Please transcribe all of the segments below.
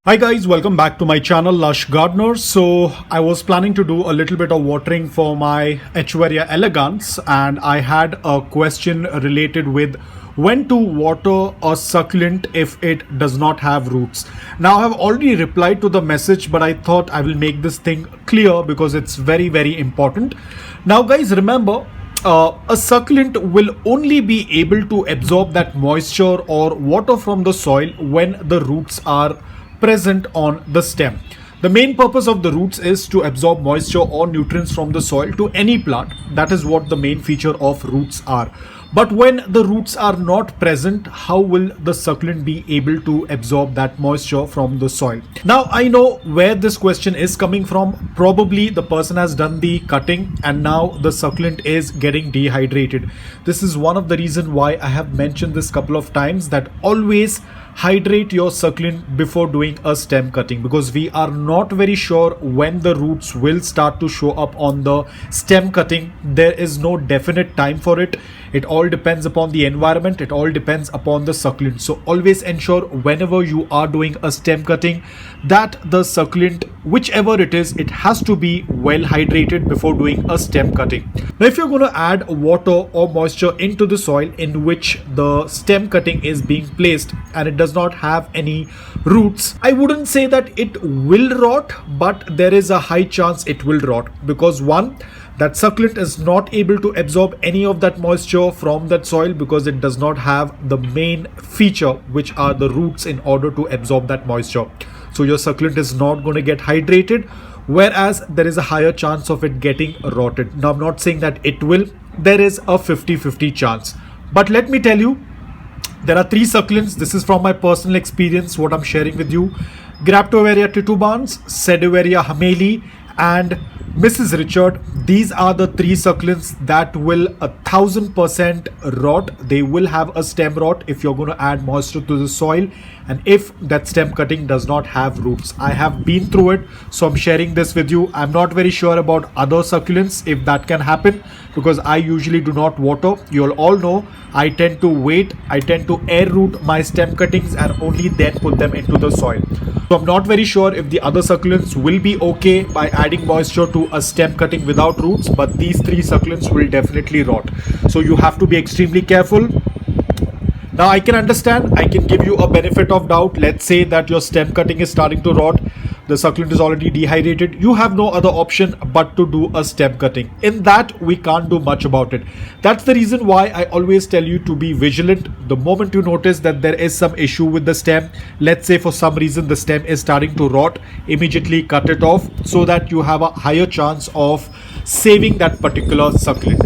Hi guys, welcome back to my channel Lush Gardener. So I was planning to do a little bit of watering for my Echeveria elegans, and I had a question related with when to water a succulent if it does not have roots. Now I have already replied to the message, but I thought I will make this thing clear because it's very important. Now guys, remember, a succulent will only be able to absorb that moisture or water from the soil when the roots are present on the stem. The main purpose of the roots is to absorb moisture or nutrients from the soil to any plant. That is what the main feature of roots are. But when the roots are not present, how will the succulent be able to absorb that moisture from the soil? Now I know where this question is coming from. Probably the person has done the cutting and now the succulent is getting dehydrated. This is one of the reasons why I have mentioned this couple of times, that always hydrate your succulent before doing a stem cutting, because we are not very sure when the roots will start to show up on the stem cutting. There is no definite time for it. It all depends upon the environment. It all depends upon the succulent. So always ensure whenever you are doing a stem cutting that the succulent, whichever it is, it has to be well hydrated before doing a stem cutting. Now if you're going to add water or moisture into the soil in which the stem cutting is being placed and it does not have any roots, I wouldn't say that it will rot, but there is a high chance it will rot, because one, that succulent is not able to absorb any of that moisture from that soil because it does not have the main feature, which are the roots, in order to absorb that moisture. So your succulent is not going to get hydrated, whereas there is a higher chance of it getting rotted. Now I'm not saying that it will, there is a 50-50 chance. But let me tell you, there are three succulents. This is from my personal experience, what I'm sharing with you. Graptoveria titubans, Sedoveria hameli, and Mrs. Richard. These are the three succulents that will 1000% rot. They will have a stem rot if you're going to add moisture to the soil and if that stem cutting does not have roots. I have been through it, so I'm sharing this with you. I'm not very sure about other succulents if that can happen, because I usually do not water. You'll all know I tend to wait. I tend to air root my stem cuttings and only then put them into the soil. So I'm not very sure if the other succulents will be okay by adding moisture to a stem cutting without roots, but these three succulents will definitely rot. So you have to be extremely careful. Now I can understand, I can give you a benefit of doubt. Let's say that your stem cutting is starting to rot, the succulent is already dehydrated, you have no other option but to do a stem cutting. In that, we can't do much about it. That's the reason why I always tell you to be vigilant. The moment you notice that there is some issue with the stem, let's say for some reason the stem is starting to rot, immediately cut it off so that you have a higher chance of saving that particular succulent.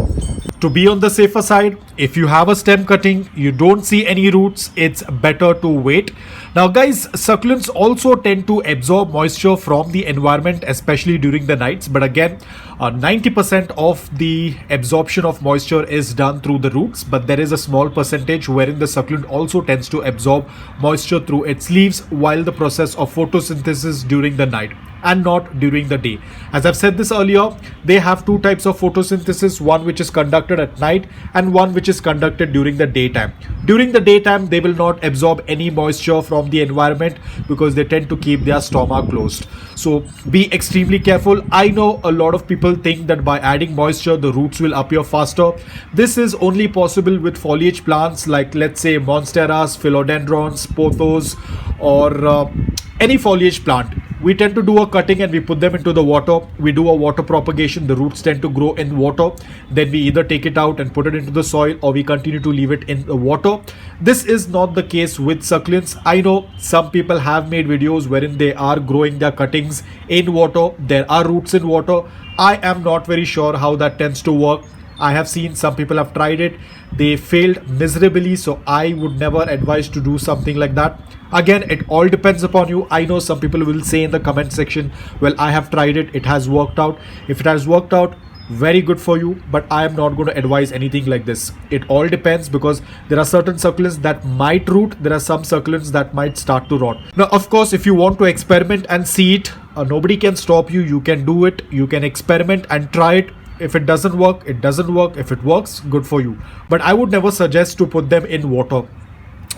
To be on the safer side, if you have a stem cutting, you don't see any roots, it's better to wait. Now guys, succulents also tend to absorb moisture from the environment, especially during the nights. But again, 90% of the absorption of moisture is done through the roots, but there is a small percentage wherein the succulent also tends to absorb moisture through its leaves while the process of photosynthesis during the night and not during the day. As I've said this earlier, they have two types of photosynthesis, one which is conducted at night and one which is conducted during the daytime. During the daytime, they will not absorb any moisture from the environment because they tend to keep their stomach closed. So be extremely careful. I know a lot of people think that by adding moisture, the roots will appear faster. This is only possible with foliage plants like, let's say, monsteras, philodendrons, pothos, or any foliage plant. We tend to do a cutting and we put them into the water. We do a water propagation. The roots tend to grow in water. Then we either take it out and put it into the soil, or we continue to leave it in the water. This is not the case with succulents. I know some people have made videos wherein they are growing their cuttings in water. There are roots in water. I am not very sure how that tends to work. I have seen some people have tried it. They failed miserably, so I would never advise to do something like that. Again, it all depends upon you. I know some people will say in the comment section, well, I have tried it, it has worked out. If it has worked out, very good for you, but I am not going to advise anything like this. It all depends, because there are certain succulents that might root, there are some succulents that might start to rot. Now of course, if you want to experiment and see it, nobody can stop you. You can do it, you can experiment and try it. If it doesn't work, it doesn't work. If it works, good for you. But I would never suggest to put them in water.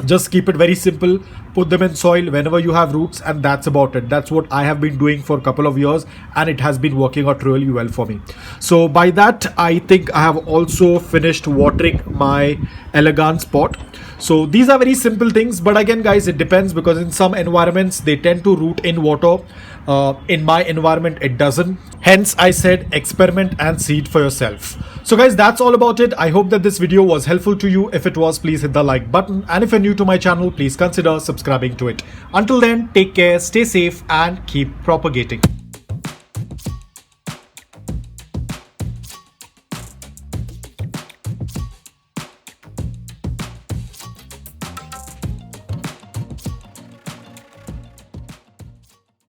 Just keep it very simple, put them in soil whenever you have roots, and that's about it. That's what I have been doing for a couple of years, and it has been working out really well for me. So by that, I think I have also finished watering my elegance pot. So these are very simple things, but again guys, it depends, because in some environments they tend to root in water. In my environment it doesn't, hence I said experiment and see it for yourself. So guys, that's all about it. I hope that this video was helpful to you. If it was, please hit the like button, and if you're new to my channel, please consider subscribing to it. Until then, take care, stay safe, and keep propagating.